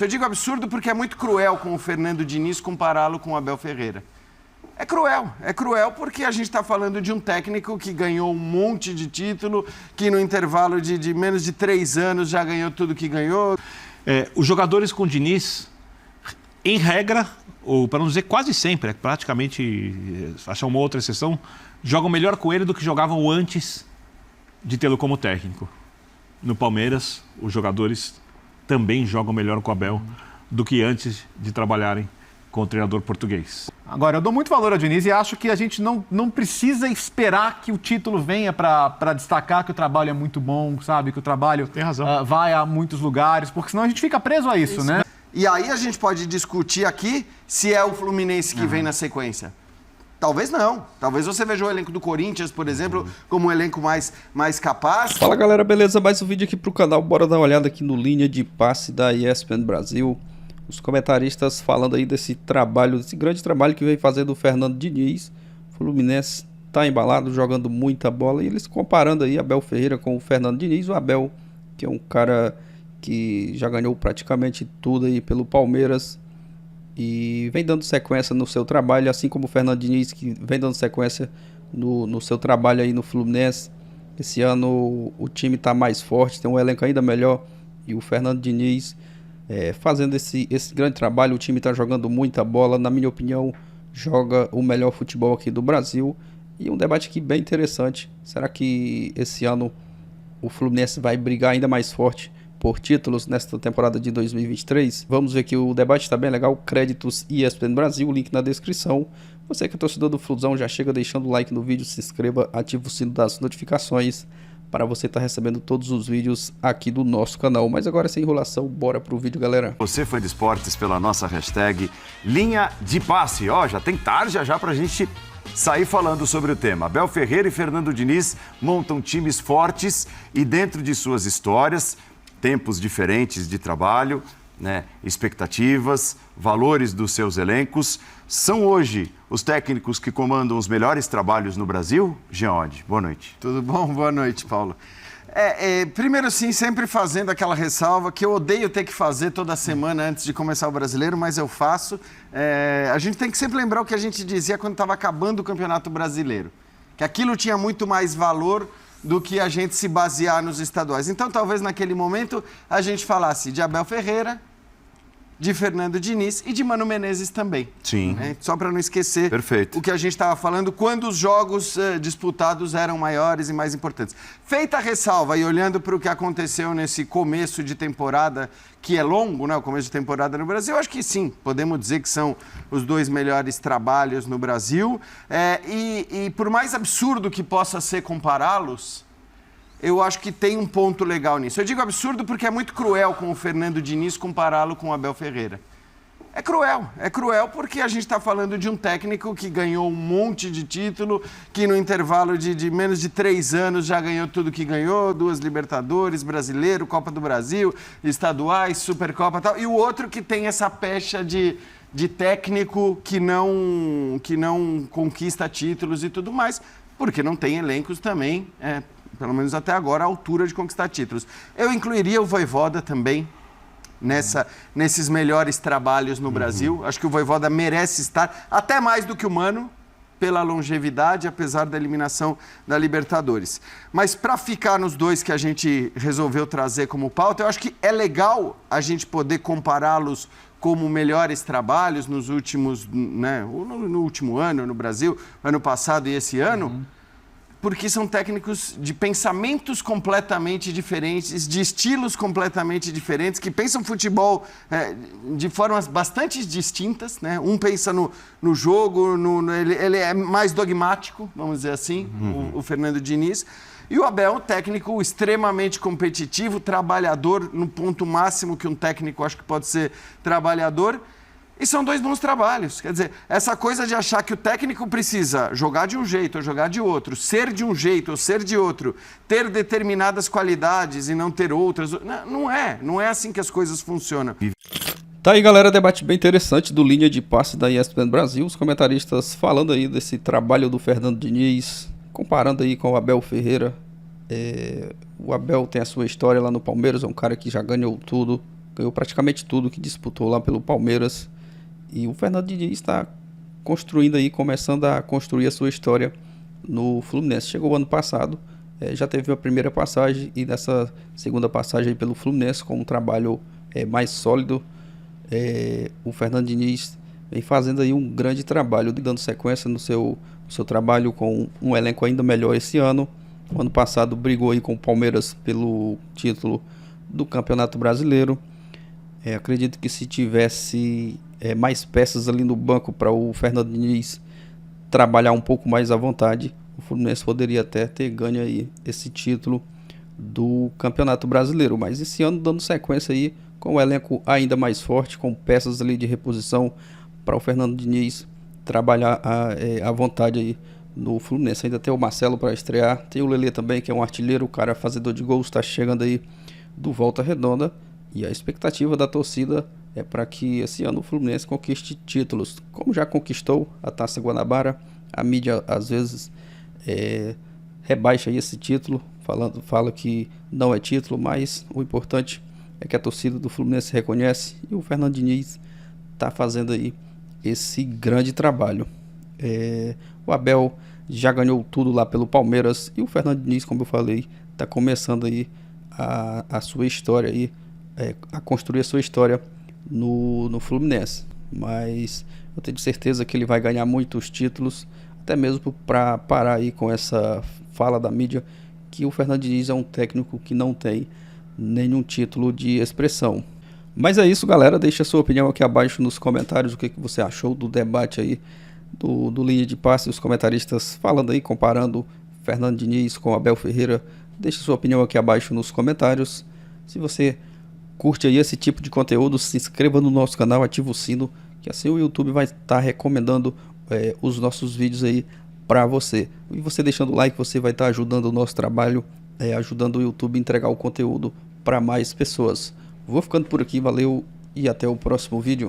Eu digo absurdo porque é muito cruel com o Fernando Diniz compará-lo com o Abel Ferreira. É cruel porque a gente está falando de um técnico que ganhou um monte de título, que no intervalo de menos de 3 anos já ganhou tudo que ganhou. Os jogadores com Diniz, em regra, ou para não dizer quase sempre, praticamente, achar uma outra exceção, jogam melhor com ele do que jogavam antes de tê-lo como técnico. No Palmeiras, os jogadores também jogam melhor com o Abel do que antes de trabalharem com o treinador português. Agora, eu dou muito valor ao Diniz e acho que a gente não precisa esperar que o título venha para destacar que o trabalho é muito bom, sabe? Que o trabalho tem razão. Vai a muitos lugares, porque senão a gente fica preso a isso, né? E aí a gente pode discutir aqui se é o Fluminense que vem na sequência. Talvez não. Talvez você veja o elenco do Corinthians, por exemplo, como um elenco mais capaz. Fala galera, beleza? Mais um vídeo aqui pro canal. Bora dar uma olhada aqui no Linha de Passe da ESPN Brasil. Os comentaristas falando aí desse trabalho, desse grande trabalho que vem fazendo o Fernando Diniz. O Fluminense tá embalado, jogando muita bola. E eles comparando aí Abel Ferreira com o Fernando Diniz. O Abel, que é um cara que já ganhou praticamente tudo aí pelo Palmeiras e vem dando sequência no seu trabalho, assim como o Fernando Diniz, que vem dando sequência no seu trabalho aí no Fluminense. Esse ano o time está mais forte, tem um elenco ainda melhor, e o Fernando Diniz fazendo esse grande trabalho. O time está jogando muita bola, na minha opinião, joga o melhor futebol aqui do Brasil. E um debate aqui bem interessante: será que esse ano o Fluminense vai brigar ainda mais forte por títulos nesta temporada de 2023? Vamos ver que o debate está bem legal. Créditos ESPN Brasil, link na descrição. Você que é torcedor do Flusão, já chega deixando o like no vídeo, se inscreva, ativa o sino das notificações para você estar recebendo todos os vídeos aqui do nosso canal. Mas agora, sem enrolação, bora pro vídeo, galera. Você foi de esportes pela nossa hashtag Linha de Passe. Já tem tarde já pra gente sair falando sobre o tema. Abel Ferreira e Fernando Diniz montam times fortes e dentro de suas histórias, tempos diferentes de trabalho, né, expectativas, valores dos seus elencos. São hoje os técnicos que comandam os melhores trabalhos no Brasil? Jean Oddi, boa noite. Tudo bom? Boa noite, Paulo. Primeiro, sim, sempre fazendo aquela ressalva que eu odeio ter que fazer toda semana antes de começar o Brasileiro, mas eu faço. A gente tem que sempre lembrar o que a gente dizia quando estava acabando o Campeonato Brasileiro, que aquilo tinha muito mais valor do que a gente se basear nos estaduais. Então, talvez naquele momento a gente falasse de Abel Ferreira, de Fernando Diniz e de Mano Menezes também. Sim. Né? Só para não esquecer Perfeito. o que a gente estava falando quando os jogos disputados eram maiores e mais importantes. Feita a ressalva e olhando para o que aconteceu nesse começo de temporada, que é longo, né? O começo de temporada no Brasil, eu acho que sim, podemos dizer que são os 2 melhores trabalhos no Brasil. E por mais absurdo que possa ser compará-los, eu acho que tem um ponto legal nisso. Eu digo absurdo porque é muito cruel com o Fernando Diniz compará-lo com o Abel Ferreira. É cruel porque a gente está falando de um técnico que ganhou um monte de título, que no intervalo de menos de 3 anos já ganhou tudo que ganhou, 2 Libertadores, Brasileiro, Copa do Brasil, estaduais, Supercopa e tal, e o outro que tem essa pecha de técnico que não conquista títulos e tudo mais, porque não tem elencos também, pelo menos até agora, à altura de conquistar títulos. Eu incluiria o Vojvoda também nesses melhores trabalhos no Brasil. Acho que o Vojvoda merece estar, até mais do que o Mano, pela longevidade, apesar da eliminação da Libertadores. Mas para ficar nos 2 que a gente resolveu trazer como pauta, eu acho que é legal a gente poder compará-los como melhores trabalhos nos últimos, né, no último ano no Brasil, ano passado e esse ano, porque são técnicos de pensamentos completamente diferentes, de estilos completamente diferentes, que pensam futebol de formas bastante distintas, né? Um pensa no jogo, ele é mais dogmático, vamos dizer assim, o Fernando Diniz. E o Abel é um técnico extremamente competitivo, trabalhador, no ponto máximo que um técnico acho que pode ser trabalhador. E são 2 bons trabalhos. Quer dizer, essa coisa de achar que o técnico precisa jogar de um jeito ou jogar de outro, ser de um jeito ou ser de outro, ter determinadas qualidades e não ter outras, não é assim que as coisas funcionam. Tá aí, galera, debate bem interessante do Linha de Passe da ESPN Brasil. Os comentaristas falando aí desse trabalho do Fernando Diniz, comparando aí com o Abel Ferreira. O Abel tem a sua história lá no Palmeiras, é um cara que já ganhou tudo, ganhou praticamente tudo que disputou lá pelo Palmeiras. E o Fernando Diniz está construindo aí, começando a construir a sua história no Fluminense. Chegou o ano passado, já teve a primeira passagem e nessa segunda passagem aí pelo Fluminense com um trabalho mais sólido. O Fernando Diniz vem fazendo aí um grande trabalho, dando sequência no seu trabalho com um elenco ainda melhor esse ano. O ano passado brigou aí com o Palmeiras pelo título do Campeonato Brasileiro. Acredito que se tivesse mais peças ali no banco para o Fernando Diniz trabalhar um pouco mais à vontade, o Fluminense poderia até ter ganho aí esse título do Campeonato Brasileiro. Mas esse ano dando sequência aí com o elenco ainda mais forte, com peças ali de reposição para o Fernando Diniz trabalhar à vontade aí no Fluminense. Ainda tem o Marcelo para estrear, tem o Lelê também, que é um artilheiro, o cara fazedor de gols, está chegando aí do Volta Redonda. E a expectativa da torcida é para que esse ano o Fluminense conquiste títulos, como já conquistou a Taça Guanabara. A mídia às vezes rebaixa aí esse título, fala que não é título, mas o importante é que a torcida do Fluminense reconhece e o Fernando Diniz está fazendo aí esse grande trabalho. O Abel já ganhou tudo lá pelo Palmeiras e o Fernando Diniz, como eu falei, está começando aí a sua história aí, a construir a sua história no Fluminense. Mas eu tenho certeza que ele vai ganhar muitos títulos, até mesmo para parar aí com essa fala da mídia que o Fernando Diniz é um técnico que não tem nenhum título de expressão. Mas é isso, galera. Deixa a sua opinião aqui abaixo nos comentários, o que você achou do debate aí do Linha de Passe, os comentaristas falando aí, comparando Fernando Diniz com Abel Ferreira. Deixa a sua opinião aqui abaixo nos comentários. Se você curte aí esse tipo de conteúdo, se inscreva no nosso canal, ativa o sino, que assim o YouTube vai estar recomendando os nossos vídeos aí para você. E você deixando o like, você vai estar ajudando o nosso trabalho, ajudando o YouTube a entregar o conteúdo para mais pessoas. Vou ficando por aqui, valeu e até o próximo vídeo.